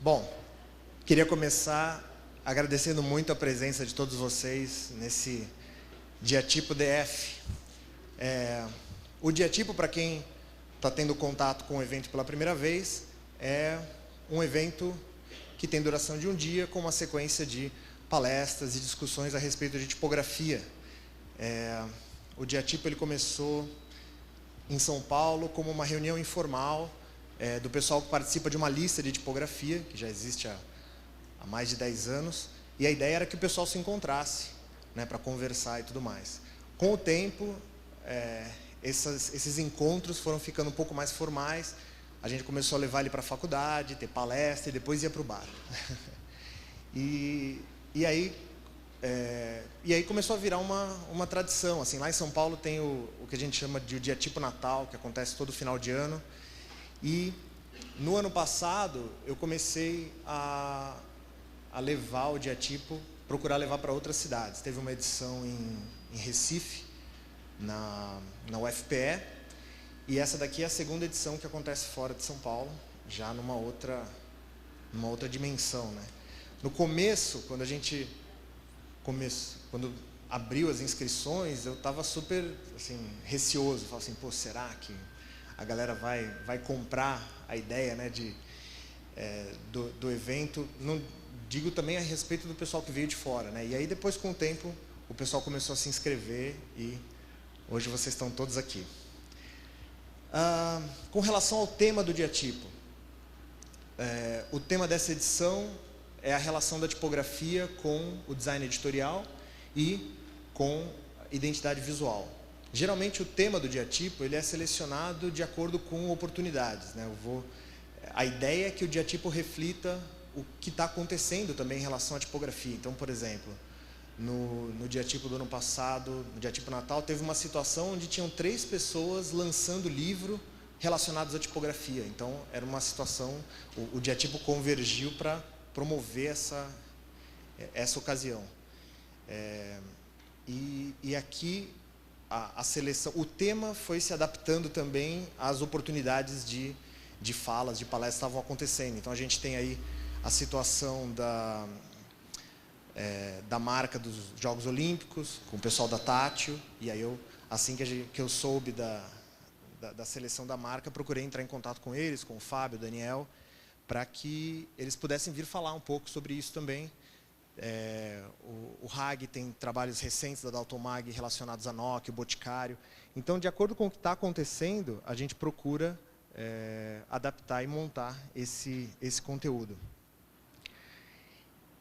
Bom, queria começar agradecendo muito a presença de todos vocês nesse Diatipo DF. O Diatipo, para quem está tendo contato com o evento pela primeira vez, é um evento que tem duração de um dia, com uma sequência de palestras e discussões a respeito de tipografia. O Diatipo ele começou em São Paulo como uma reunião informal do pessoal que participa de uma lista de tipografia, que já existe há mais de 10 anos, e a ideia era que o pessoal se encontrasse, né, para conversar e tudo mais. Com o tempo, esses encontros foram ficando um pouco mais formais, a gente começou a levar ele para a faculdade, ter palestra, e depois ia para o bar. E aí começou a virar uma tradição. Assim, lá em São Paulo tem o que a gente chama de o Diatipo Natal, que acontece todo final de ano. E no ano passado eu comecei a levar o Diatipo, procurar levar para outras cidades. Teve uma edição em Recife, na UFPE, e essa daqui é a segunda edição que acontece fora de São Paulo, já numa outra dimensão, né? No começo, quando abriu as inscrições, eu estava super assim, receoso. Falei assim, pô, será que a galera vai comprar a ideia, né, do evento? Não digo também a respeito do pessoal que veio de fora, né? E aí depois, com o tempo, o pessoal começou a se inscrever e hoje vocês estão todos aqui. Com relação ao tema do Diatipo, o tema dessa edição é a relação da tipografia com o design editorial e com identidade visual. Geralmente o tema do Diatipo ele é selecionado de acordo com oportunidades, né? A ideia é que o Diatipo reflita o que está acontecendo também em relação à tipografia. Então, por exemplo, no Diatipo do ano passado, no Diatipo Natal, teve uma situação onde tinham 3 pessoas lançando livro relacionados à tipografia. Então, era uma situação, o Diatipo convergiu para promover essa ocasião. E aqui a seleção, o tema foi se adaptando também às oportunidades de falas, de palestras que estavam acontecendo. Então a gente tem aí a situação da marca dos Jogos Olímpicos, com o pessoal da Tátil, e aí assim que eu soube da seleção da marca, procurei entrar em contato com eles, com o Fábio, o Daniel, para que eles pudessem vir falar um pouco sobre isso também. O Hag tem trabalhos recentes da Dalton Mag relacionados a Nokia, o Boticário. Então, de acordo com o que está acontecendo, a gente procura adaptar e montar esse conteúdo.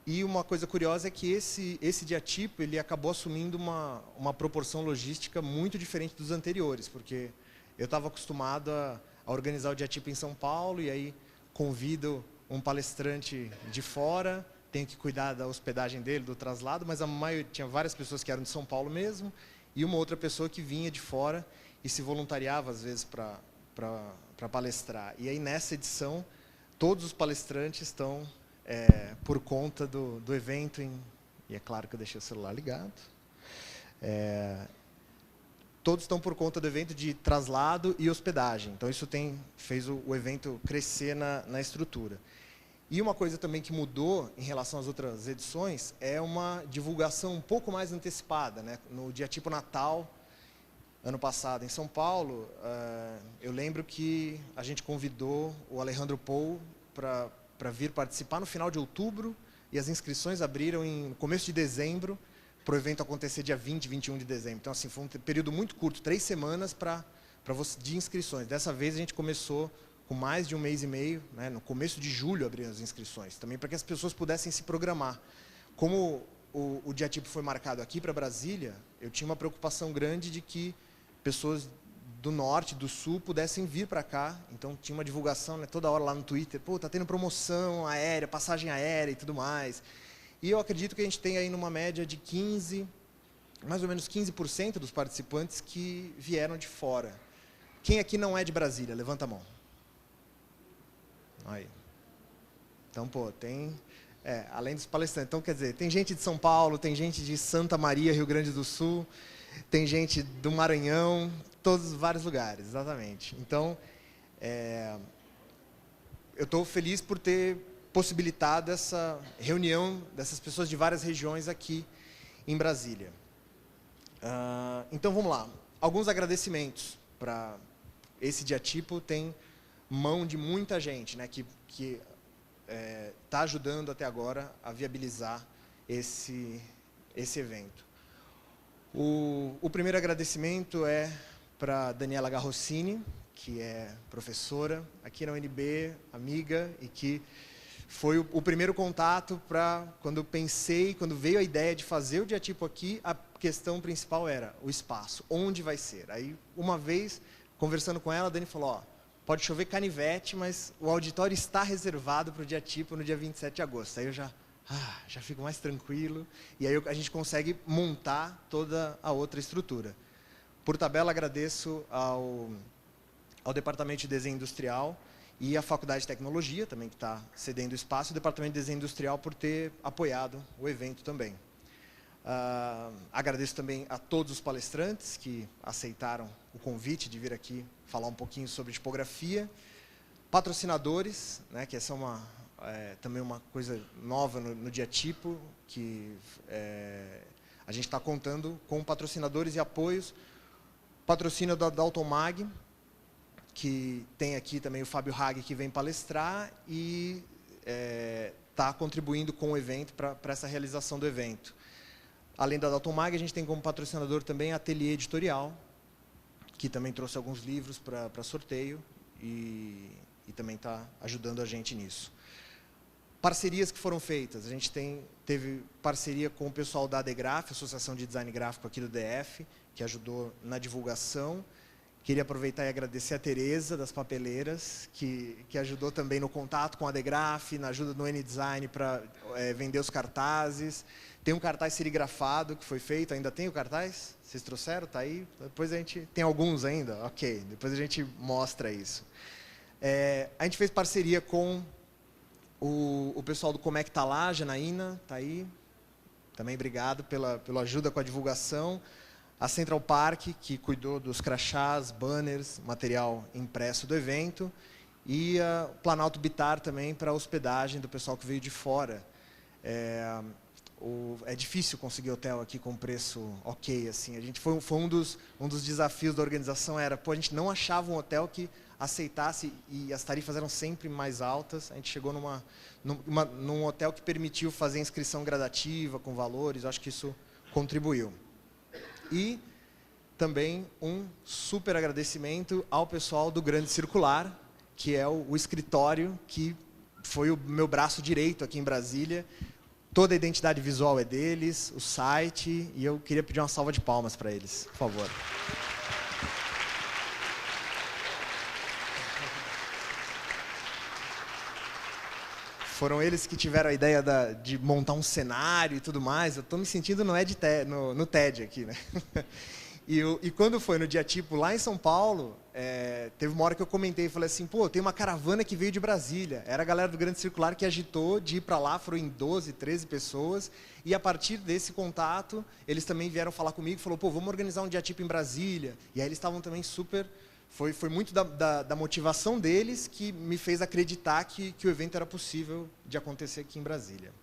E uma coisa curiosa é que esse Diatipo ele acabou assumindo uma proporção logística muito diferente dos anteriores, porque eu estava acostumado a organizar o Diatipo em São Paulo, e aí convido um palestrante de fora, tenho que cuidar da hospedagem dele, do traslado, mas tinha várias pessoas que eram de São Paulo mesmo, e uma outra pessoa que vinha de fora e se voluntariava, às vezes, para palestrar. E aí, nessa edição, todos os palestrantes estão por conta do evento, e é claro que eu deixei o celular ligado, todos estão por conta do evento de traslado e hospedagem. Então, isso fez o evento crescer na estrutura. E uma coisa também que mudou em relação às outras edições é uma divulgação um pouco mais antecipada, né? No Diatipo Natal, ano passado, em São Paulo, eu lembro que a gente convidou o Alejandro Pou para vir participar no final de outubro, e as inscrições abriram no começo de dezembro, para o evento acontecer dia 20, 21 de dezembro. Então, assim, foi um período muito curto, 3 semanas de inscrições. Dessa vez, a gente começou com mais de 1 mês e meio, né? No começo de julho abriram as inscrições, também para que as pessoas pudessem se programar. Como o Diatipo foi marcado aqui para Brasília, eu tinha uma preocupação grande de que pessoas do norte, do sul, pudessem vir para cá. Então, tinha uma divulgação, né, toda hora lá no Twitter, pô, tá tendo promoção aérea, passagem aérea e tudo mais. E eu acredito que a gente tem aí numa média de mais ou menos 15% dos participantes que vieram de fora. Quem aqui não é de Brasília? Levanta a mão. Aí. Então, pô, tem... além dos palestrantes. Então, quer dizer, tem gente de São Paulo, tem gente de Santa Maria, Rio Grande do Sul, tem gente do Maranhão, vários lugares, exatamente. Então, eu estou feliz por ter possibilitado essa reunião dessas pessoas de várias regiões aqui em Brasília. Então, vamos lá. Alguns agradecimentos para esse Diatipo. Tem mão de muita gente, né, que está ajudando até agora a viabilizar esse evento. O primeiro agradecimento é para Daniela Garrossini, que é professora aqui na UNB, amiga, e que foi o primeiro contato para, quando veio a ideia de fazer o Diatipo aqui, a questão principal era o espaço, onde vai ser. Aí, uma vez, conversando com ela, a Dani falou, ó, pode chover canivete, mas o auditório está reservado para o Diatipo no dia 27 de agosto. Aí eu já fico mais tranquilo, e aí a gente consegue montar toda a outra estrutura. Por tabela, agradeço ao Departamento de Desenho Industrial e à Faculdade de Tecnologia, também que está cedendo espaço, e o Departamento de Desenho Industrial por ter apoiado o evento também. Agradeço também a todos os palestrantes que aceitaram o convite de vir aqui falar um pouquinho sobre tipografia. Patrocinadores, né, que essa é também uma coisa nova no Diatipo, que a gente está contando com patrocinadores e apoios. Patrocínio da Dalton Mag, que tem aqui também o Fábio Hag, que vem palestrar e está contribuindo com o evento para essa realização do evento. Além da Dalton Mag, a gente tem como patrocinador também a Ateliê Editorial, que também trouxe alguns livros para sorteio e também está ajudando a gente nisso. Parcerias que foram feitas. A gente teve parceria com o pessoal da ADGRAF, Associação de Design Gráfico aqui do DF, que ajudou na divulgação. Queria aproveitar e agradecer a Tereza, das Papeleiras, que ajudou também no contato com a ADGRAF, na ajuda do N-Design para vender os cartazes. Tem um cartaz serigrafado que foi feito. Ainda tem o cartaz? Vocês trouxeram? Está aí? Depois a gente... Tem alguns ainda? Ok, depois a gente mostra isso. A gente fez parceria com o pessoal do Comec tá lá, Janaína, está aí. Também obrigado pela ajuda com a divulgação. A Central Park, que cuidou dos crachás, banners, material impresso do evento. E a Planalto Bitar também para a hospedagem do pessoal que veio de fora. É difícil conseguir hotel aqui com preço ok. Assim. Foi um dos desafios da organização, a gente não achava um hotel que aceitasse, e as tarifas eram sempre mais altas. A gente chegou num hotel que permitiu fazer inscrição gradativa, com valores. Eu acho que isso contribuiu. E também um super agradecimento ao pessoal do Grande Circular, que é o escritório que foi o meu braço direito aqui em Brasília. Toda a identidade visual é deles, o site, e eu queria pedir uma salva de palmas para eles, por favor. Foram eles que tiveram a ideia de montar um cenário e tudo mais. Eu estou me sentindo no TED aqui, né? E quando foi no Diatipo lá em São Paulo, teve uma hora que eu comentei e falei assim, pô, tem uma caravana que veio de Brasília. Era a galera do Grande Circular que agitou de ir para lá, foram em 12, 13 pessoas. E a partir desse contato, eles também vieram falar comigo e falaram, pô, vamos organizar um Diatipo em Brasília. E aí eles estavam também super... Foi muito da motivação deles que me fez acreditar que o evento era possível de acontecer aqui em Brasília.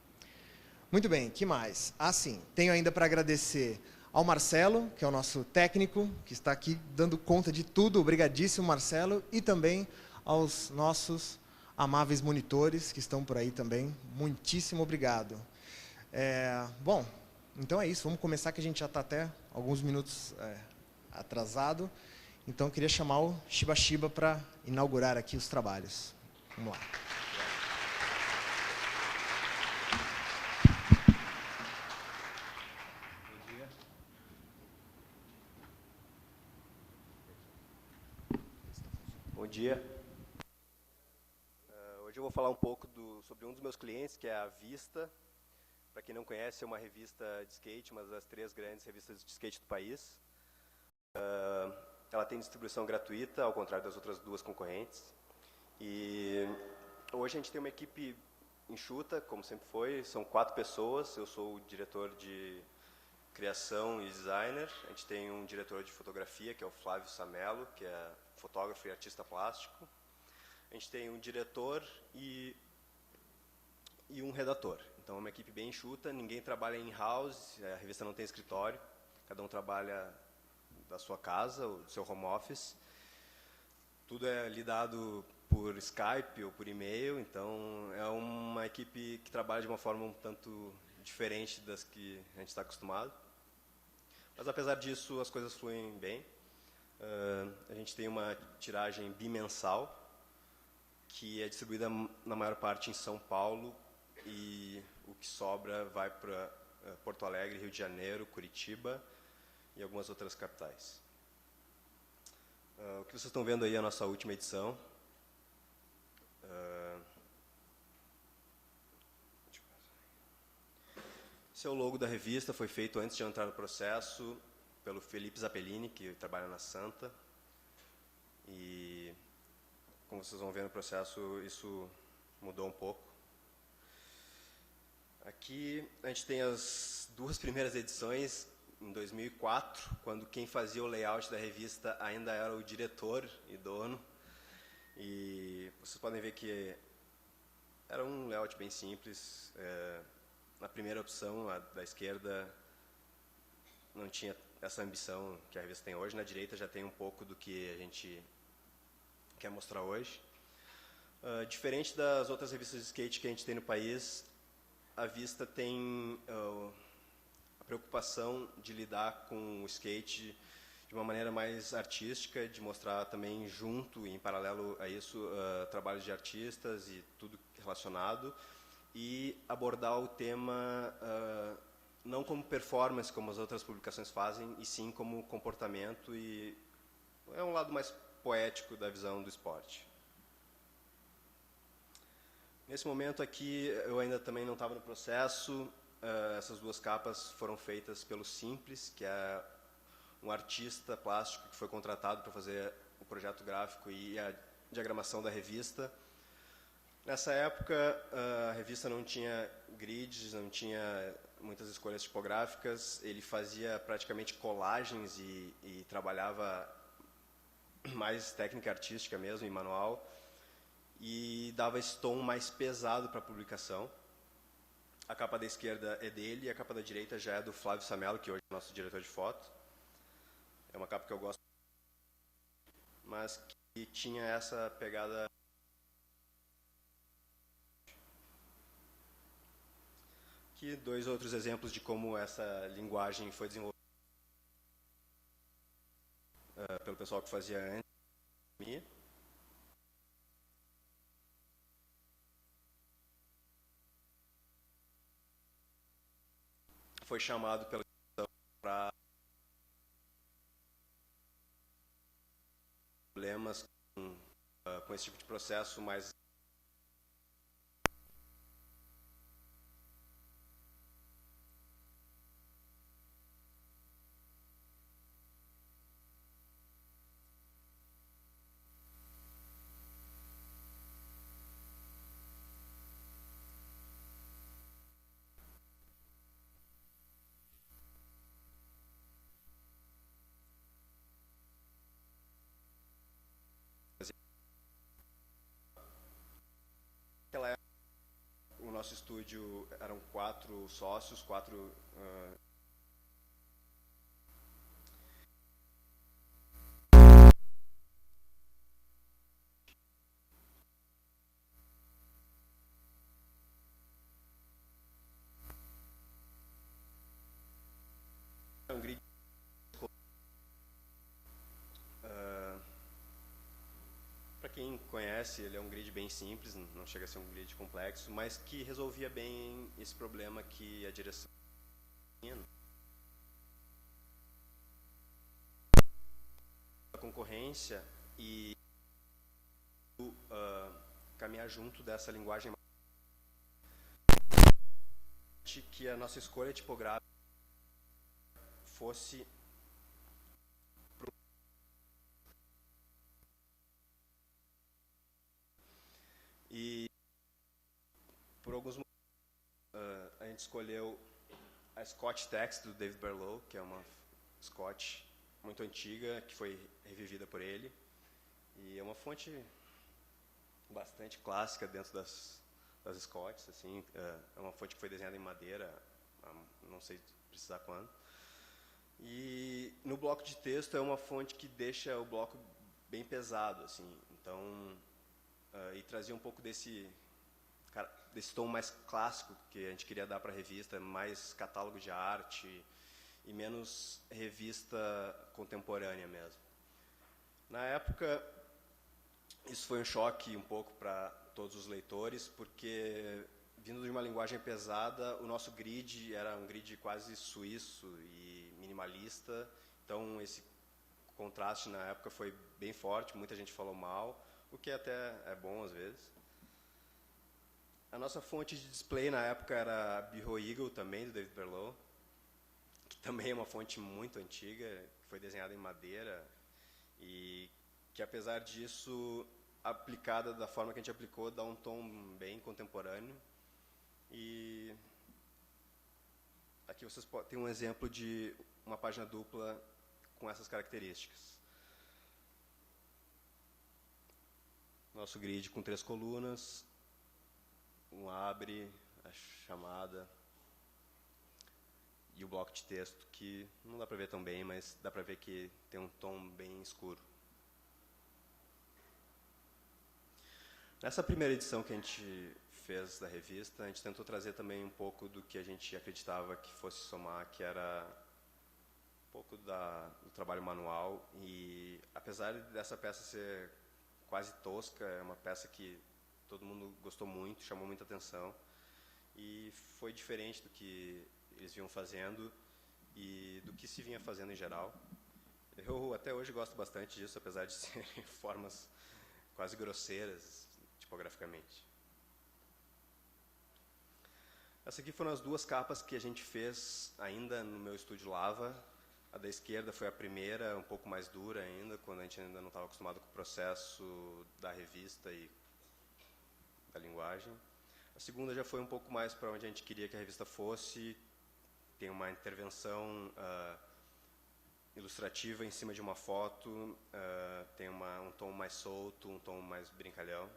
Muito bem, que mais? Sim, tenho ainda para agradecer ao Marcelo, que é o nosso técnico, que está aqui dando conta de tudo. Obrigadíssimo, Marcelo. E também aos nossos amáveis monitores, que estão por aí também. Muitíssimo obrigado. Bom, então é isso. Vamos começar, que a gente já está até alguns minutos atrasado. Então, eu queria chamar o Shiba Shiba para inaugurar aqui os trabalhos. Vamos lá. Bom dia. Hoje eu vou falar um pouco sobre um dos meus clientes, que é a Vista. Para quem não conhece, é uma revista de skate, uma das 3 grandes revistas de skate do país. Ela tem distribuição gratuita, ao contrário das outras 2 concorrentes. E hoje a gente tem uma equipe enxuta, como sempre foi. São 4 pessoas. Eu sou o diretor de criação e designer. A gente tem um diretor de fotografia, que é o Flávio Samelo, que é fotógrafo e artista plástico. A gente tem um diretor e e um redator. Então é uma equipe bem enxuta, ninguém trabalha in-house, a revista não tem escritório, cada um trabalha da sua casa, do seu home office. Tudo é lidado por Skype ou por e-mail, então é uma equipe que trabalha de uma forma um tanto diferente das que a gente está acostumado. Mas apesar disso, as coisas fluem bem. A gente tem uma tiragem bimensal, que é distribuída na maior parte em São Paulo, e o que sobra vai para Porto Alegre, Rio de Janeiro, Curitiba e algumas outras capitais. O que vocês estão vendo aí é a nossa última edição. Esse é o logo da revista, foi feito antes de eu entrar no processo pelo Felipe Zappellini, que trabalha na Santa. E, como vocês vão ver no processo, isso mudou um pouco. Aqui a gente tem as duas primeiras edições, em 2004, quando quem fazia o layout da revista ainda era o diretor e dono. E vocês podem ver que era um layout bem simples. Na primeira opção, a da esquerda, não tinha essa ambição que a revista tem hoje. Na direita já tem um pouco do que a gente quer mostrar hoje. Diferente das outras revistas de skate que a gente tem no país, a Vista tem a preocupação de lidar com o skate de uma maneira mais artística, de mostrar também junto e em paralelo a isso trabalhos de artistas e tudo relacionado, e abordar o tema não como performance, como as outras publicações fazem, e sim como comportamento, e é um lado mais poético da visão do esporte. Nesse momento aqui, eu ainda também não estava no processo. Essas duas capas foram feitas pelo Simples, que é um artista plástico que foi contratado para fazer o projeto gráfico e a diagramação da revista. Nessa época, a revista não tinha grids, não tinha muitas escolhas tipográficas. Ele fazia praticamente colagens e trabalhava mais técnica artística mesmo, em manual, e dava esse tom mais pesado para a publicação. A capa da esquerda é dele e a capa da direita já é do Flávio Samelo, que hoje é nosso diretor de foto. É uma capa que eu gosto, mas que tinha essa pegada. Aqui dois outros exemplos de como essa linguagem foi desenvolvida pelo pessoal que fazia antes. Foi chamado pela para problemas com esse tipo de processo mais naquela época. O nosso estúdio eram 4 sócios, 4 um grid. Para quem conhece, ele é um grid bem simples, não chega a ser um grid complexo, mas que resolvia bem esse problema que a direção tinha. A concorrência e caminhar junto dessa linguagem que a nossa escolha tipográfica fosse e por alguns motivos a gente escolheu a Scotch Text do David Berlow, que é uma Scotch muito antiga, que foi revivida por ele, e é uma fonte bastante clássica dentro das das Scotts, assim, é uma fonte que foi desenhada em madeira, não sei precisar quando. E no bloco de texto é uma fonte que deixa o bloco bem pesado, assim, então, e trazia um pouco desse tom mais clássico que a gente queria dar para a revista, mais catálogo de arte e menos revista contemporânea mesmo. Na época, isso foi um choque um pouco para todos os leitores, porque vindo de uma linguagem pesada, o nosso grid era um grid quase suíço e minimalista, então esse contraste na época foi bem forte, muita gente falou mal, o que até é bom às vezes. A nossa fonte de display na época era a Beho Eagle, também, do David Berlow, que também é uma fonte muito antiga, que foi desenhada em madeira e que, apesar disso, aplicada da forma que a gente aplicou, dá um tom bem contemporâneo. E aqui vocês têm um exemplo de uma página dupla com essas características. Nosso grid com 3 colunas, um abre, a chamada e o bloco de texto, que não dá para ver tão bem, mas dá para ver que tem um tom bem escuro. Nessa primeira edição que a gente fez da revista, a gente tentou trazer também um pouco do que a gente acreditava que fosse somar, que era um pouco do trabalho manual. E apesar dessa peça ser quase tosca, é uma peça que todo mundo gostou muito, chamou muita atenção. E foi diferente do que eles vinham fazendo e do que se vinha fazendo em geral. Eu até hoje gosto bastante disso, apesar de serem formas quase grosseiras, tipograficamente. Essas aqui foram as 2 capas que a gente fez ainda no meu estúdio Lava. A da esquerda foi a primeira, um pouco mais dura ainda, quando a gente ainda não estava acostumado com o processo da revista e da linguagem. A segunda já foi um pouco mais para onde a gente queria que a revista fosse. Tem uma intervenção ilustrativa em cima de uma foto, tem um tom mais solto, um tom mais brincalhão,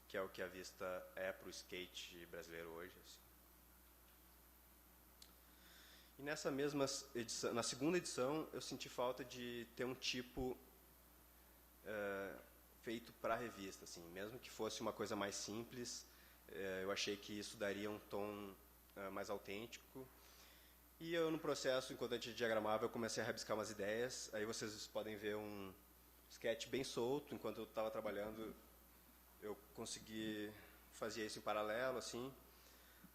que é o que a vista é para o skate brasileiro hoje. Assim. E nessa mesma edição, na segunda edição, eu senti falta de ter um tipo feito para a revista, assim, mesmo que fosse uma coisa mais simples, eu achei que isso daria um tom mais autêntico. E eu, no processo, enquanto a gente diagramava, eu comecei a rabiscar umas ideias. Aí vocês podem ver um sketch bem solto. Enquanto eu estava trabalhando, eu consegui fazer isso em paralelo, assim.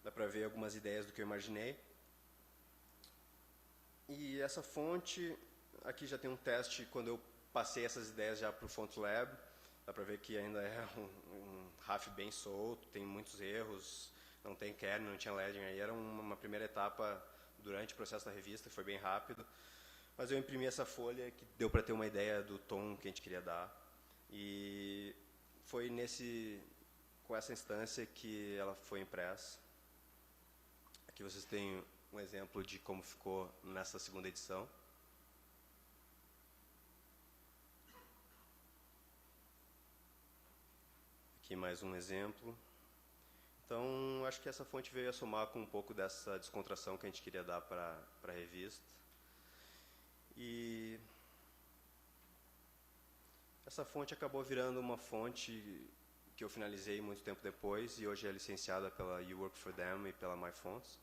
Dá para ver algumas ideias do que eu imaginei. E essa fonte, aqui já tem um teste quando eu passei essas ideias já para o FontLab. Dá para ver que ainda é um RAF bem solto, tem muitos erros, não tem kernel, não tinha leading. Aí era uma primeira etapa durante o processo da revista, foi bem rápido. Mas eu imprimi essa folha que deu para ter uma ideia do tom que a gente queria dar. E foi com essa instância que ela foi impressa. Aqui vocês têm um exemplo de como ficou nessa segunda edição. Aqui mais um exemplo. Então, acho que essa fonte veio a somar com um pouco dessa descontração que a gente queria dar para a revista. E essa fonte acabou virando uma fonte que eu finalizei muito tempo depois, e hoje é licenciada pela You Work For Them e pela MyFonts.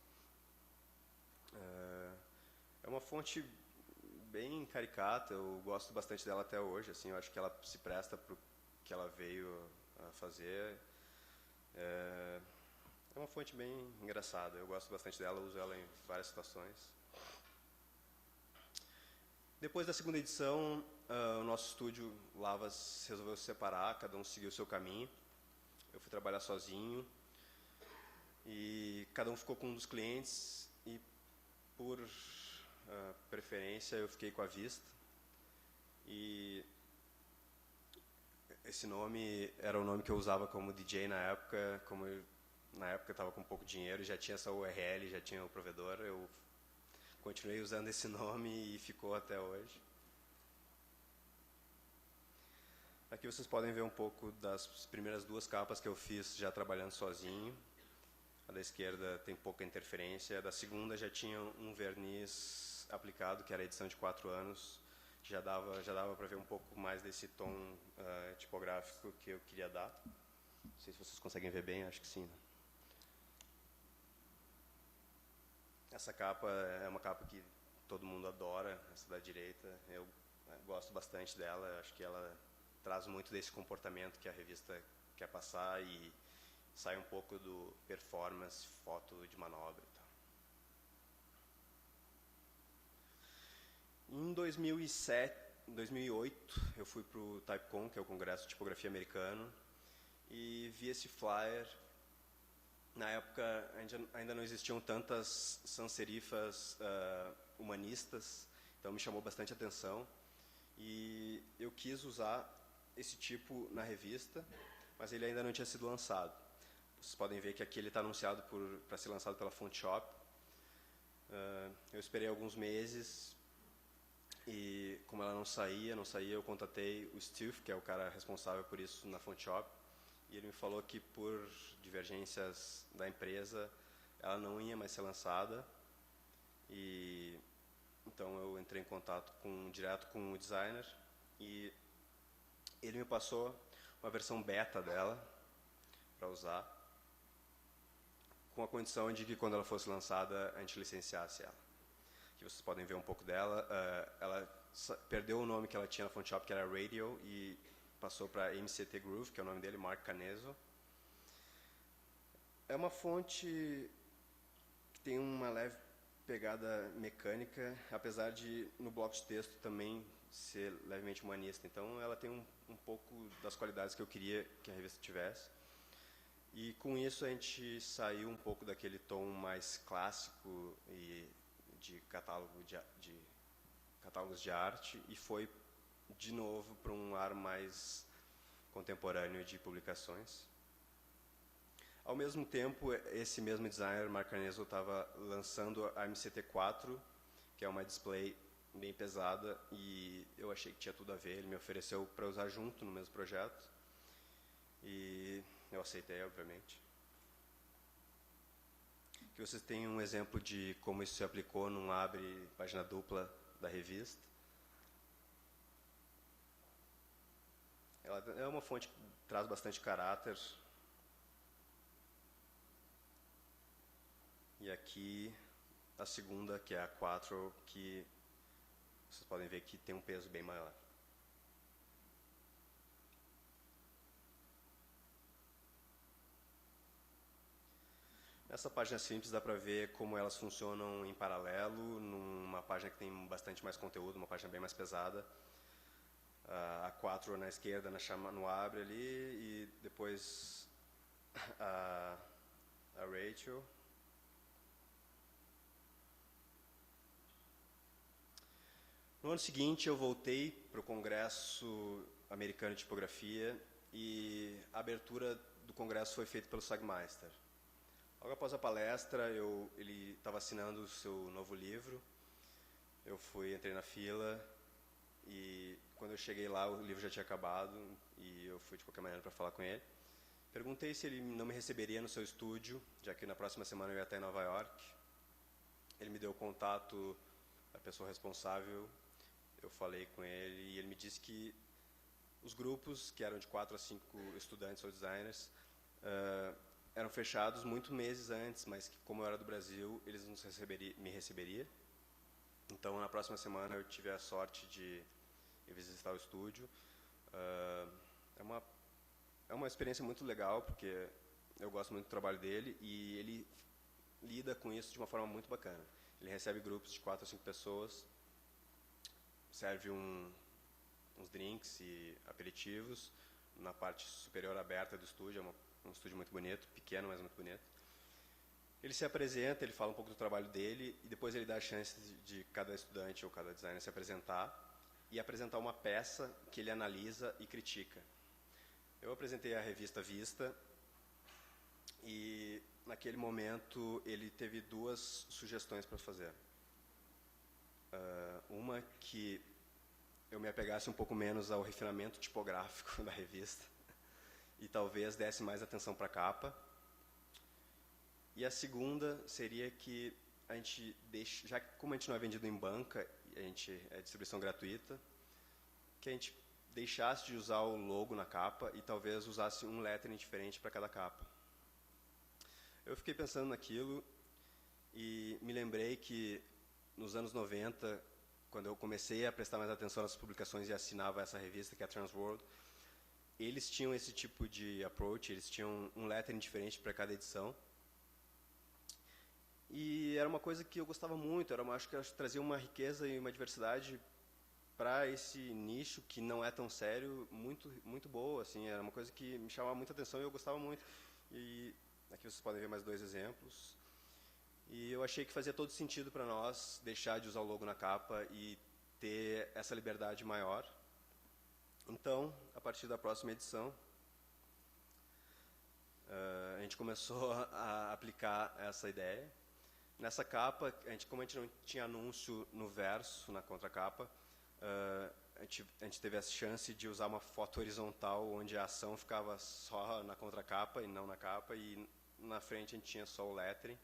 É uma fonte bem caricata, eu gosto bastante dela até hoje, assim, eu acho que ela se presta para o que ela veio a fazer. É uma fonte bem engraçada, eu gosto bastante dela, uso ela em várias situações. Depois da segunda edição, o nosso estúdio Lavas resolveu se separar, cada um seguiu o seu caminho. Eu fui trabalhar sozinho e cada um ficou com um dos clientes e, por preferência, eu fiquei com a Vista. E esse nome era o nome que eu usava como DJ na época, como na época eu estava com pouco dinheiro, já tinha essa URL, já tinha o provedor, eu continuei usando esse nome e ficou até hoje. Aqui vocês podem ver um pouco das primeiras duas capas que eu fiz já trabalhando sozinho. A da esquerda tem pouca interferência, a da segunda já tinha um verniz aplicado, que era a edição de 4 anos, já dava para ver um pouco mais desse tom tipográfico que eu queria dar. Não sei se vocês conseguem ver bem, acho que sim. Essa capa é uma capa que todo mundo adora, essa da direita. Eu gosto bastante dela, acho que ela traz muito desse comportamento que a revista quer passar e sai um pouco do performance, foto de manobra e tal. Em 2008, eu fui para o Typecon, que é o Congresso de Tipografia Americano, e vi esse flyer. Na época, ainda não existiam tantas sans-serifas humanistas, então me chamou bastante atenção. E eu quis usar esse tipo na revista, mas ele ainda não tinha sido lançado. Vocês podem ver que aqui ele está anunciado para ser lançado pela Font Shop. Eu esperei alguns meses e, como ela não saía, eu contatei o Steve, que é o cara responsável por isso na Font Shop, e ele me falou que, por divergências da empresa, ela não ia mais ser lançada. E então eu entrei em contato direto com o designer e ele me passou uma versão beta dela para usar, com a condição de que, quando ela fosse lançada, a gente licenciasse ela. Aqui vocês podem ver um pouco dela. Ela perdeu o nome que ela tinha na Font Shop, que era Radio, e passou para MCT Groove, que é o nome dele, Mark Caneso. É uma fonte que tem uma leve pegada mecânica, apesar de, no bloco de texto, também ser levemente humanista. Então, ela tem um pouco das qualidades que eu queria que a revista tivesse. E, com isso, a gente saiu um pouco daquele tom mais clássico e de catálogos de arte e foi, de novo, para um ar mais contemporâneo de publicações. Ao mesmo tempo, esse mesmo designer, Mark Caneso, estava lançando a MCT4, que é uma display bem pesada, e eu achei que tinha tudo a ver. Ele me ofereceu para usar junto no mesmo projeto, e eu aceitei, obviamente. Aqui vocês têm um exemplo de como isso se aplicou num abre página dupla da revista. Ela é uma fonte que traz bastante caráter. E aqui a segunda, que é a 4, que vocês podem ver que tem um peso bem maior. Nessa página simples dá para ver como elas funcionam em paralelo, numa página que tem bastante mais conteúdo, uma página bem mais pesada. A 4 na esquerda, no abre ali, e depois a Rachel. No ano seguinte, eu voltei para o Congresso Americano de Tipografia e a abertura do congresso foi feita pelo Sagmeister. Logo após a palestra, ele estava assinando o seu novo livro. Eu entrei na fila e, quando eu cheguei lá, o livro já tinha acabado e eu fui de qualquer maneira para falar com ele. Perguntei se ele não me receberia no seu estúdio, já que na próxima semana eu ia estar em Nova York. Ele me deu o contato da pessoa responsável. Eu falei com ele e ele me disse que os grupos, que eram de 4 a 5 estudantes ou designers, eram fechados muito meses antes, mas que, como eu era do Brasil, eles me receberiam. Então, na próxima semana, eu tive a sorte de visitar o estúdio. É uma experiência muito legal, porque eu gosto muito do trabalho dele e ele lida com isso de uma forma muito bacana. Ele recebe grupos de 4 a 5 pessoas, serve uns drinks e aperitivos na parte superior aberta do estúdio. É um estúdio muito bonito, pequeno, mas muito bonito. Ele se apresenta, ele fala um pouco do trabalho dele e depois ele dá a chance de cada estudante ou cada designer se apresentar e apresentar uma peça que ele analisa e critica. Eu apresentei a revista Vista e, naquele momento, ele teve 2 sugestões para fazer. Uma que eu me apegasse um pouco menos ao refinamento tipográfico da revista e talvez desse mais atenção para a capa. E a segunda seria que a gente deixe, já que como a gente não é vendido em banca, a gente é distribuição gratuita, que a gente deixasse de usar o logo na capa e talvez usasse um lettering diferente para cada capa. Eu fiquei pensando naquilo e me lembrei que nos anos 90, quando eu comecei a prestar mais atenção nas publicações e assinava essa revista, que é a Transworld, eles tinham esse tipo de approach, eles tinham um lettering diferente para cada edição. E era uma coisa que eu gostava muito, acho que trazia uma riqueza e uma diversidade para esse nicho que não é tão sério, muito boa, assim, era uma coisa que me chamava muita atenção e eu gostava muito. E aqui vocês podem ver mais 2 exemplos. E eu achei que fazia todo sentido para nós deixar de usar o logo na capa e ter essa liberdade maior. Então, a partir da próxima edição, a gente começou a aplicar essa ideia. Nessa capa, como a gente não tinha anúncio no verso, na contracapa, a gente teve a chance de usar uma foto horizontal, onde a ação ficava só na contracapa e não na capa, e na frente a gente tinha só o lettering.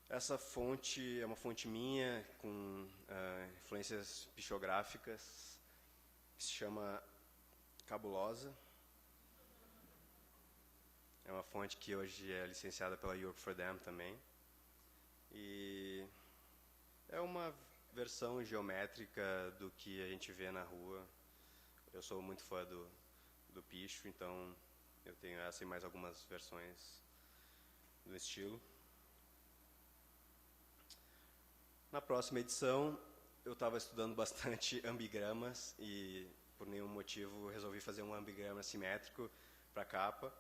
Essa fonte é uma fonte minha, com influências pictográficas, que se chama Cabulosa. É uma fonte que hoje é licenciada pela Europe for Them também. E é uma versão geométrica do que a gente vê na rua. Eu sou muito fã do picho, então eu tenho essa e mais algumas versões do estilo. Na próxima edição, eu estava estudando bastante ambigramas e, por nenhum motivo, resolvi fazer um ambigrama simétrico para a capa.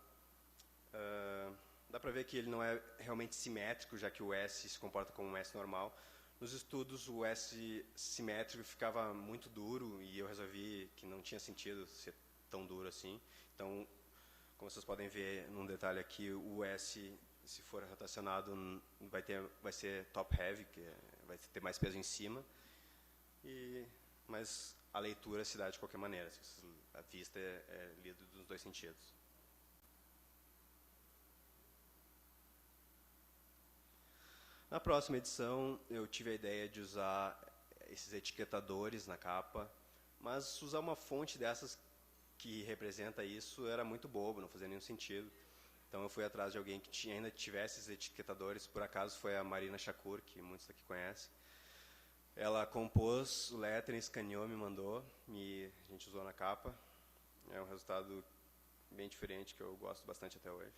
Dá para ver que ele não é realmente simétrico, já que o S se comporta como um S normal. Nos estudos, o S simétrico ficava muito duro e eu resolvi que não tinha sentido ser tão duro assim. Então, como vocês podem ver num detalhe aqui, o S, se for rotacionado, vai ser top heavy, que vai ter mais peso em cima. Mas a leitura se dá de qualquer maneira. A vista é lida dos 2 sentidos. Na próxima edição, eu tive a ideia de usar esses etiquetadores na capa, mas usar uma fonte dessas que representa isso era muito bobo, não fazia nenhum sentido. Então eu fui atrás de alguém que ainda tivesse esses etiquetadores, por acaso foi a Marina Shakur, que muitos aqui conhecem. Ela compôs o lettering, escaneou, me mandou, e a gente usou na capa. É um resultado bem diferente, que eu gosto bastante até hoje.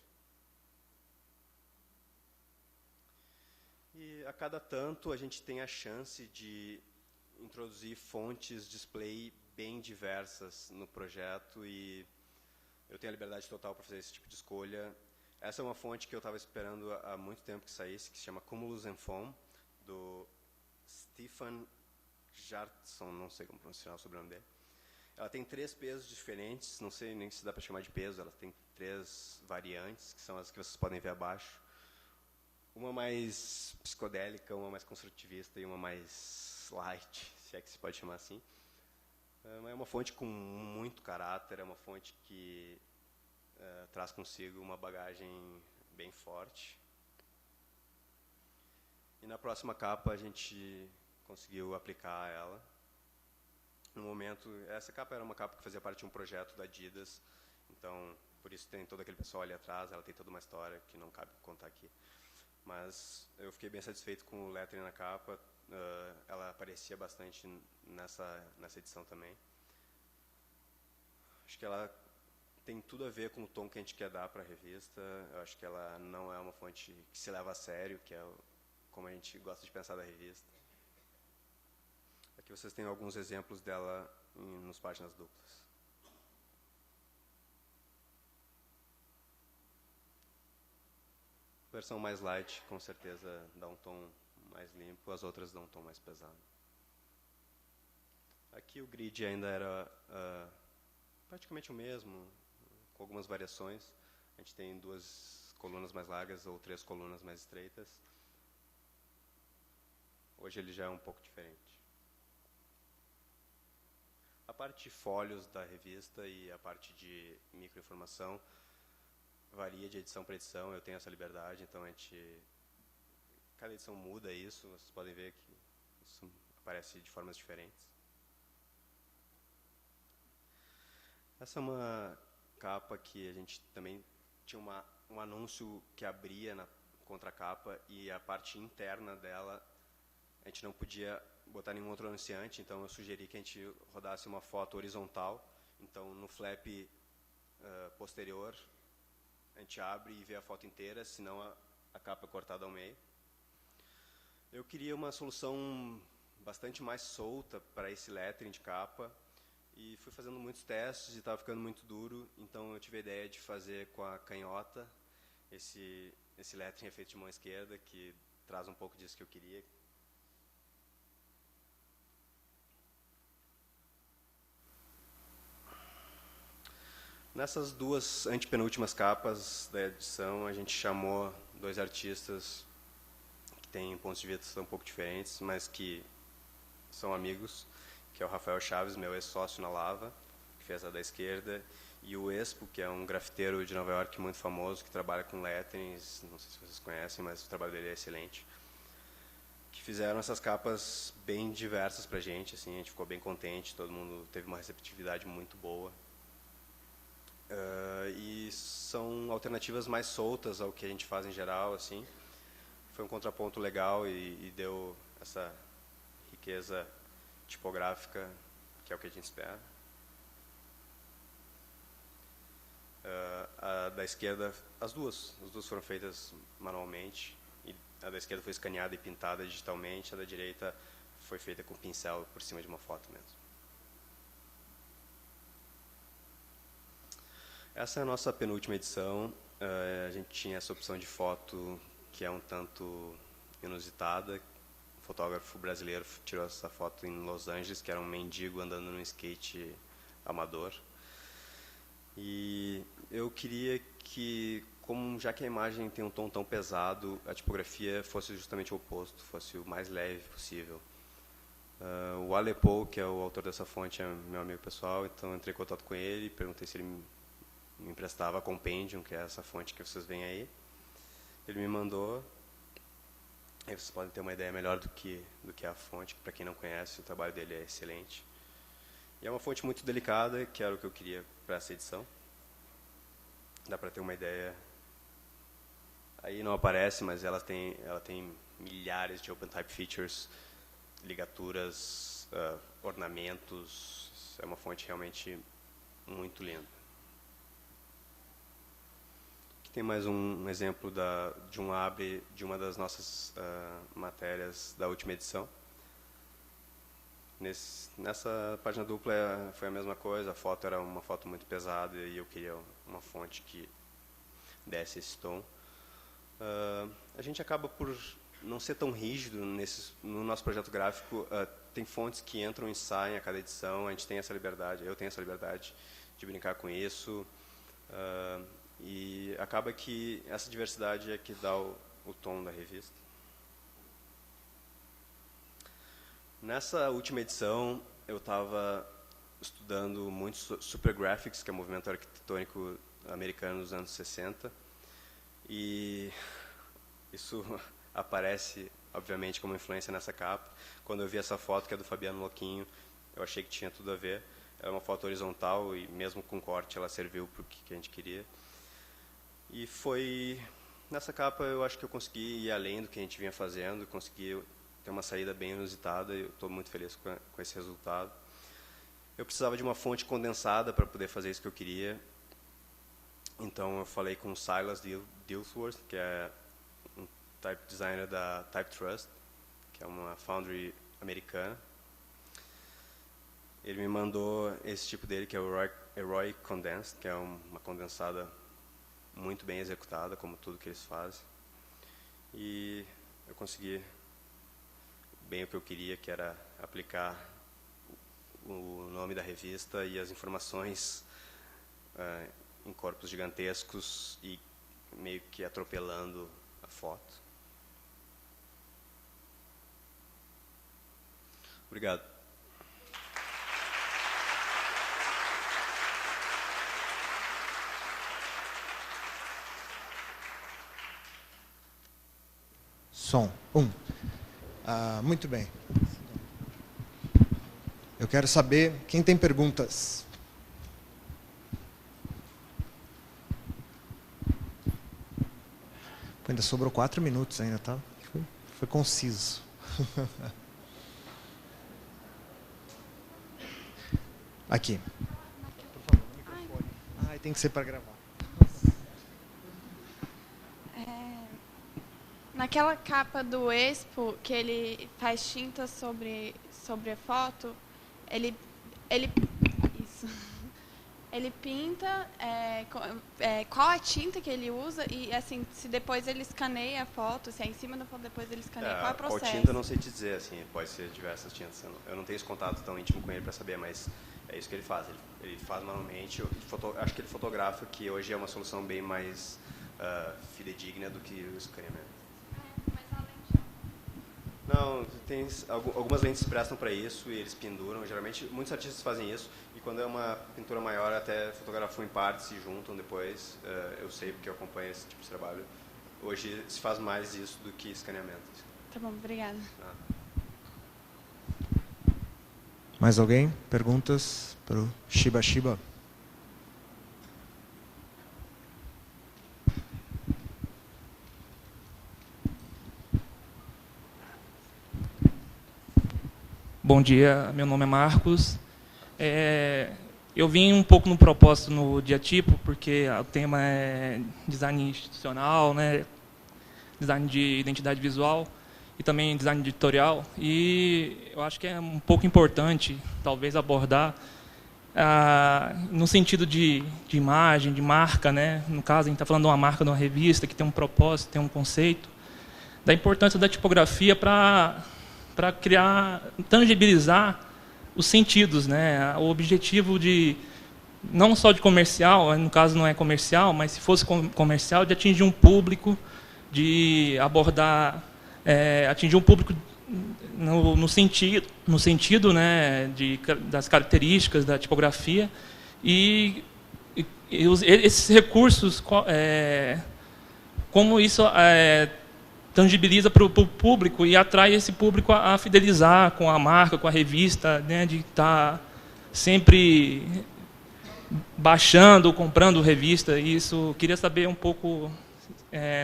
E a cada tanto a gente tem a chance de introduzir fontes display bem diversas no projeto e eu tenho a liberdade total para fazer esse tipo de escolha. Essa é uma fonte que eu estava esperando há muito tempo que saísse, que se chama Cumulus and Foam, do Stefan Jartson, não sei como pronunciar o sobrenome dele. Ela tem 3 pesos diferentes, não sei nem se dá para chamar de peso, ela tem 3 variantes, que são as que vocês podem ver abaixo. Uma mais psicodélica, uma mais construtivista e uma mais light, se é que se pode chamar assim. É uma fonte com muito caráter, é uma fonte que traz consigo uma bagagem bem forte. E na próxima capa a gente conseguiu aplicar ela. No momento, essa capa era uma capa que fazia parte de um projeto da Adidas, então por isso tem todo aquele pessoal ali atrás, ela tem toda uma história que não cabe contar aqui. Mas eu fiquei bem satisfeito com o lettering na capa, ela aparecia bastante nessa edição também. Acho que ela tem tudo a ver com o tom que a gente quer dar para a revista. Eu acho que ela não é uma fonte que se leva a sério, que é como a gente gosta de pensar da revista. Aqui vocês têm alguns exemplos dela nos páginas duplas. A versão mais light, com certeza, dá um tom mais limpo, as outras dão um tom mais pesado. Aqui o grid ainda era praticamente o mesmo, com algumas variações. A gente tem 2 colunas mais largas ou 3 colunas mais estreitas. Hoje ele já é um pouco diferente. A parte de folhos da revista e a parte de microinformação varia de edição para edição, eu tenho essa liberdade, então cada edição muda isso, vocês podem ver que isso aparece de formas diferentes. Essa é uma capa que a gente também tinha um anúncio que abria na contracapa e a parte interna dela a gente não podia botar nenhum outro anunciante, então eu sugeri que a gente rodasse uma foto horizontal. Então, no flap posterior, a gente abre e vê a foto inteira, senão a capa é cortada ao meio. Eu queria uma solução bastante mais solta para esse lettering de capa e fui fazendo muitos testes e estava ficando muito duro, então eu tive a ideia de fazer com a canhota. Esse lettering é feito de mão esquerda, que traz um pouco disso que eu queria. Nessas duas antepenúltimas capas da edição, a gente chamou 2 artistas que têm pontos de vista um pouco diferentes, mas que são amigos, que é o Rafael Chaves, meu ex-sócio na Lava, que fez a da esquerda, e o Expo, que é um grafiteiro de Nova York muito famoso, que trabalha com letterings, não sei se vocês conhecem, mas o trabalho dele é excelente, que fizeram essas capas bem diversas pra gente, assim, a gente ficou bem contente, todo mundo teve uma receptividade muito boa. E são alternativas mais soltas ao que a gente faz em geral, assim. Foi um contraponto legal e deu essa riqueza tipográfica, que é o que a gente espera. A da esquerda, as duas foram feitas manualmente, e a da esquerda foi escaneada e pintada digitalmente, a da direita foi feita com pincel por cima de uma foto mesmo. Essa é a nossa penúltima edição. A gente tinha essa opção de foto que é um tanto inusitada. O fotógrafo brasileiro tirou essa foto em Los Angeles, que era um mendigo andando num skate amador. E eu queria que, já que a imagem tem um tom tão pesado, a tipografia fosse justamente o oposto, fosse o mais leve possível. O Aleppo, que é o autor dessa fonte, é meu amigo pessoal, então eu entrei em contato com ele, perguntei se ele me emprestava a Compendium, que é essa fonte que vocês veem aí. Ele me mandou. Aí vocês podem ter uma ideia melhor do que a fonte, que para quem não conhece, o trabalho dele é excelente. E é uma fonte muito delicada, que era o que eu queria para essa edição. Dá para ter uma ideia. Aí não aparece, mas ela tem milhares de OpenType features, ligaturas, ornamentos. É uma fonte realmente muito linda. Tem mais um exemplo de um abre de uma das nossas matérias da última edição. Nessa página dupla foi a mesma coisa, a foto era uma foto muito pesada e eu queria uma fonte que desse esse tom. A gente acaba por não ser tão rígido no nosso projeto gráfico. Tem fontes que entram e saem a cada edição, a gente tem essa liberdade, eu tenho essa liberdade de brincar com isso. E acaba que essa diversidade é que dá o tom da revista. Nessa última edição, eu estava estudando muito Supergraphics, que é o movimento arquitetônico americano dos anos 60. E isso aparece, obviamente, como influência nessa capa. Quando eu vi essa foto, que é do Fabiano Loquinho, eu achei que tinha tudo a ver. Era uma foto horizontal e, mesmo com corte, ela serviu para o que a gente queria. E foi nessa capa eu acho que eu consegui ir além do que a gente vinha fazendo, consegui ter uma saída bem inusitada e eu estou muito feliz com esse resultado. Eu precisava de uma fonte condensada para poder fazer isso que eu queria, então eu falei com o Silas Dilsworth, que é um type designer da Type Trust, que é uma foundry americana. Ele me mandou esse tipo dele, que é o Heroic Condensed, que é uma condensada muito bem executada, como tudo que eles fazem. E eu consegui bem o que eu queria, que era aplicar o nome da revista e as informações em corpos gigantescos e meio que atropelando a foto. Obrigado. Som. Muito bem. Eu quero saber quem tem perguntas. Ainda sobrou 4 minutos ainda, tá? Foi conciso. Aqui. Por favor, microfone. Ai, tem que ser para gravar. Naquela capa do Expo, que ele faz tinta sobre a foto, ele pinta qual a tinta que ele usa e, assim, se depois ele escaneia a foto, se é em cima da foto, depois ele escaneia, qual é o processo? Qual tinta, não sei te dizer, assim, pode ser diversas tintas. Eu não tenho esse contato tão íntimo com ele para saber, mas é isso que ele faz. Ele faz manualmente, acho que ele fotografa, que hoje é uma solução bem mais fidedigna do que o escaneamento. Não, tem algumas lentes se prestam para isso e eles penduram. Geralmente, muitos artistas fazem isso. E quando é uma pintura maior, até fotografam em partes e juntam depois. Eu sei porque eu acompanho esse tipo de trabalho. Hoje se faz mais isso do que escaneamento. Tá bom, obrigada. Mais alguém? Perguntas para o Shiba Shiba? Bom dia, meu nome é Marcos. Eu vim um pouco no propósito no Diatipo, porque o tema é design institucional, né? Design de identidade visual e também design editorial. E eu acho que é um pouco importante, talvez, abordar no sentido de imagem, de marca, né? No caso, a gente está falando de uma marca, de uma revista que tem um propósito, tem um conceito, da importância da tipografia para criar, tangibilizar os sentidos, né? O objetivo de, não só de comercial, no caso não é comercial, mas se fosse comercial, de atingir um público, de abordar, atingir um público no sentido, né, das características da tipografia e esses recursos, como isso tangibiliza para o público e atrai esse público a fidelizar com a marca, com a revista, né, de estar sempre baixando ou comprando revista. Isso, queria saber um pouco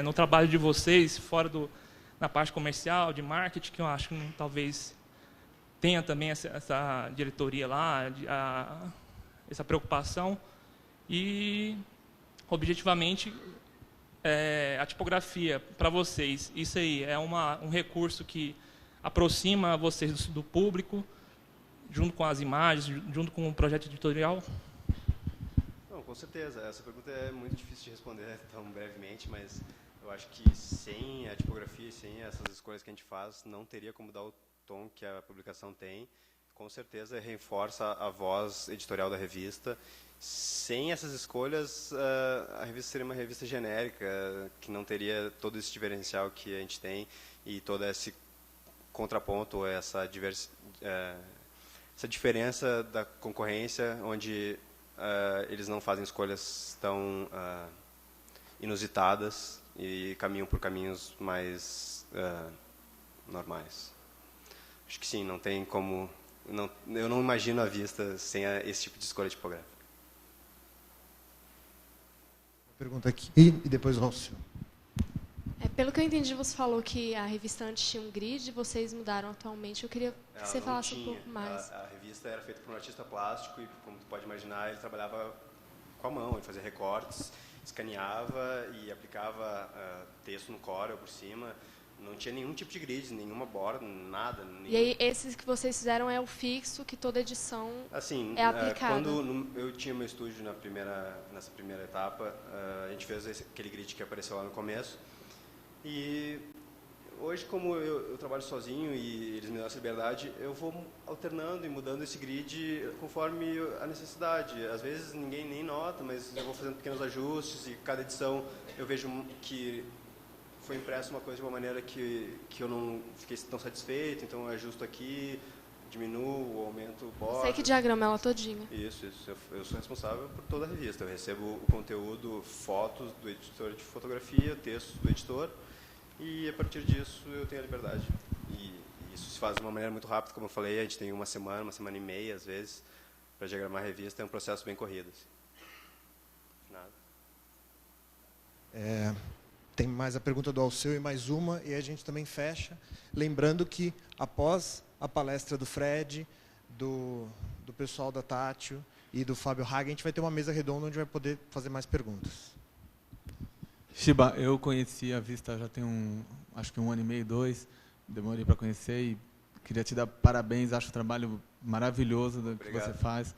no trabalho de vocês, fora na parte comercial, de marketing, que eu acho que talvez tenha também essa diretoria lá, essa preocupação. E, objetivamente, a tipografia, para vocês, isso aí é um recurso que aproxima vocês do público, junto com as imagens, junto com o projeto editorial? Não, com certeza. Essa pergunta é muito difícil de responder tão brevemente, mas eu acho que sem a tipografia, sem essas escolhas que a gente faz, não teria como dar o tom que a publicação tem. Com certeza reforça a voz editorial da revista. Sem essas escolhas, a revista seria uma revista genérica, que não teria todo esse diferencial que a gente tem e todo esse contraponto, essa diferença da concorrência, onde eles não fazem escolhas tão inusitadas e caminham por caminhos mais normais. Acho que sim, não tem como... eu não imagino a vista sem esse tipo de escolha tipográfica. Pergunta aqui. E depois o Rócio. Pelo que eu entendi, você falou que a revista antes tinha um grid, vocês mudaram atualmente. Eu queria que você falasse um pouco mais. A revista era feita por um artista plástico e, como tu pode imaginar, ele trabalhava com a mão, ele fazia recortes, escaneava e aplicava texto no Corel por cima. Não tinha nenhum tipo de grid, nenhuma borda, nada. E aí, esses que vocês fizeram é o fixo, que toda edição é aplicada? Quando eu tinha meu estúdio nessa primeira etapa, a gente fez aquele grid que apareceu lá no começo. E hoje, como eu trabalho sozinho e eles me dão essa liberdade, eu vou alternando e mudando esse grid conforme a necessidade. Às vezes ninguém nem nota, mas eu vou fazendo pequenos ajustes e cada edição eu vejo que foi impresso uma coisa de uma maneira que eu não fiquei tão satisfeito, então eu ajusto aqui, diminuo, aumento o bordo. Sei que diagrama ela todinha. Isso. Eu sou responsável por toda a revista. Eu recebo o conteúdo, fotos do editor de fotografia, textos do editor, e a partir disso eu tenho a liberdade. E isso se faz de uma maneira muito rápida, como eu falei, a gente tem uma semana e meia, às vezes, para diagramar a revista, é um processo bem corrido. Assim. Nada. Tem mais a pergunta do Alceu e mais uma, e a gente também fecha. Lembrando que, após a palestra do Fred, do pessoal da Tátil e do Fábio Hagen, a gente vai ter uma mesa redonda onde vai poder fazer mais perguntas. Shiba, eu conheci a Vista já tem acho que 1 ano e meio, 2. Demorei para conhecer e queria te dar parabéns. Acho o trabalho maravilhoso que você faz.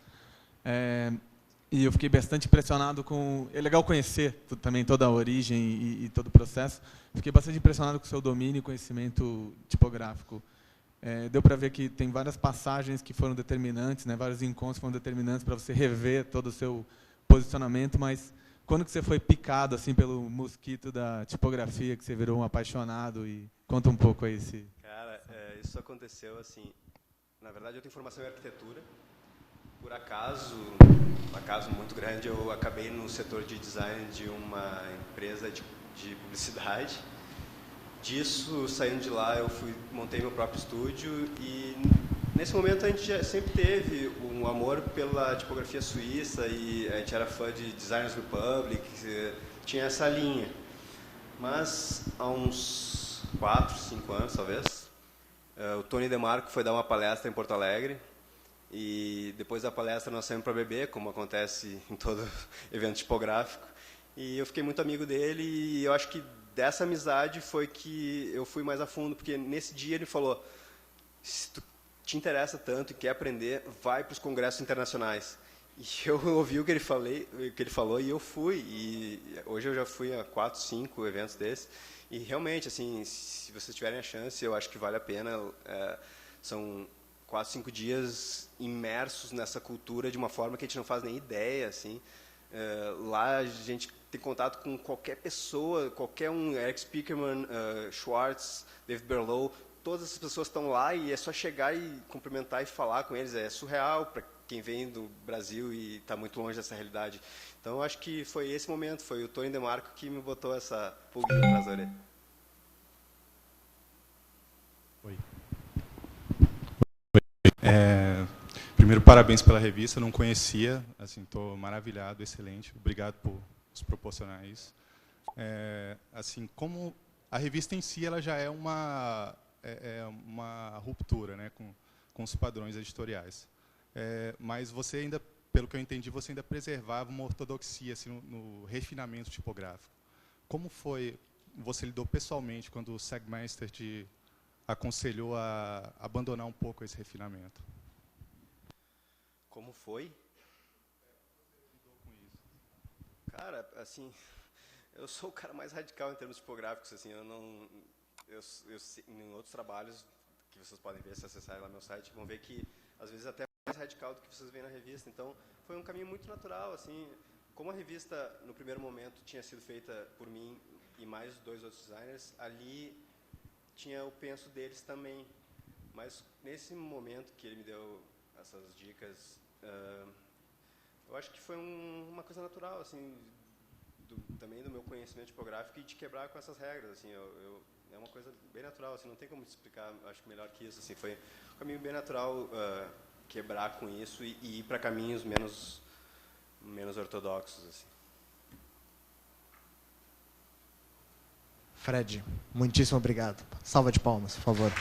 E eu fiquei bastante impressionado com... É legal conhecer também toda a origem e todo o processo. Fiquei bastante impressionado com o seu domínio e conhecimento tipográfico. Deu para ver que tem várias passagens que foram determinantes, né, vários encontros que foram determinantes para você rever todo o seu posicionamento, mas quando que você foi picado assim pelo mosquito da tipografia, que você virou um apaixonado? E conta um pouco aí. Cara, isso aconteceu assim... Na verdade, eu tenho formação em arquitetura. Por acaso, um acaso muito grande, eu acabei no setor de design de uma empresa de publicidade. Disso, saindo de lá, eu montei meu próprio estúdio e nesse momento a gente sempre teve um amor pela tipografia suíça e a gente era fã de Designers Republic, tinha essa linha. Mas há uns 4, 5 anos, talvez, o Tony DeMarco foi dar uma palestra em Porto Alegre. E depois da palestra nós saímos para beber, como acontece em todo evento tipográfico. E eu fiquei muito amigo dele e eu acho que dessa amizade foi que eu fui mais a fundo, porque nesse dia ele falou: se tu te interessa tanto e quer aprender, vai para os congressos internacionais. E eu ouvi o que ele falou e eu fui. E hoje eu já fui a 4, 5 eventos desses. E realmente, assim, se vocês tiverem a chance, eu acho que vale a pena. São 4, 5 dias imersos nessa cultura de uma forma que a gente não faz nem ideia, assim. Lá a gente tem contato com qualquer pessoa, qualquer um, Eric Spiekerman, Schwartz, David Berlow, todas essas pessoas estão lá e é só chegar e cumprimentar e falar com eles. É surreal para quem vem do Brasil e está muito longe dessa realidade. Então, eu acho que foi esse momento, foi o Tony DeMarco que me botou essa pulguinha atrás da orelha. Oi. Primeiro, parabéns pela revista, não conhecia, assim, estou maravilhado, excelente, obrigado por nos proporcionar isso. Assim, como a revista em si, ela já é uma ruptura, né, com os padrões editoriais. Mas você ainda, pelo que eu entendi, você ainda preservava uma ortodoxia assim, no refinamento tipográfico. Como você lidou pessoalmente quando o Sagmeister te aconselhou a abandonar um pouco esse refinamento? Como foi? Cara, assim, eu sou o cara mais radical em termos tipográficos, assim, em outros trabalhos que vocês podem ver se acessarem lá no meu site, vão ver que às vezes até mais radical do que vocês veem na revista. Então, foi um caminho muito natural, assim, como a revista no primeiro momento tinha sido feita por mim e mais 2 outros designers, ali tinha o penso deles também. Mas nesse momento que ele me deu essas dicas, eu acho que foi uma coisa natural, assim, também do meu conhecimento tipográfico e de quebrar com essas regras, assim, é uma coisa bem natural, assim, não tem como explicar, acho que melhor que isso, assim, foi um caminho bem natural quebrar com isso e ir para caminhos menos ortodoxos, assim. Fred, muitíssimo obrigado. Salva de palmas, por favor.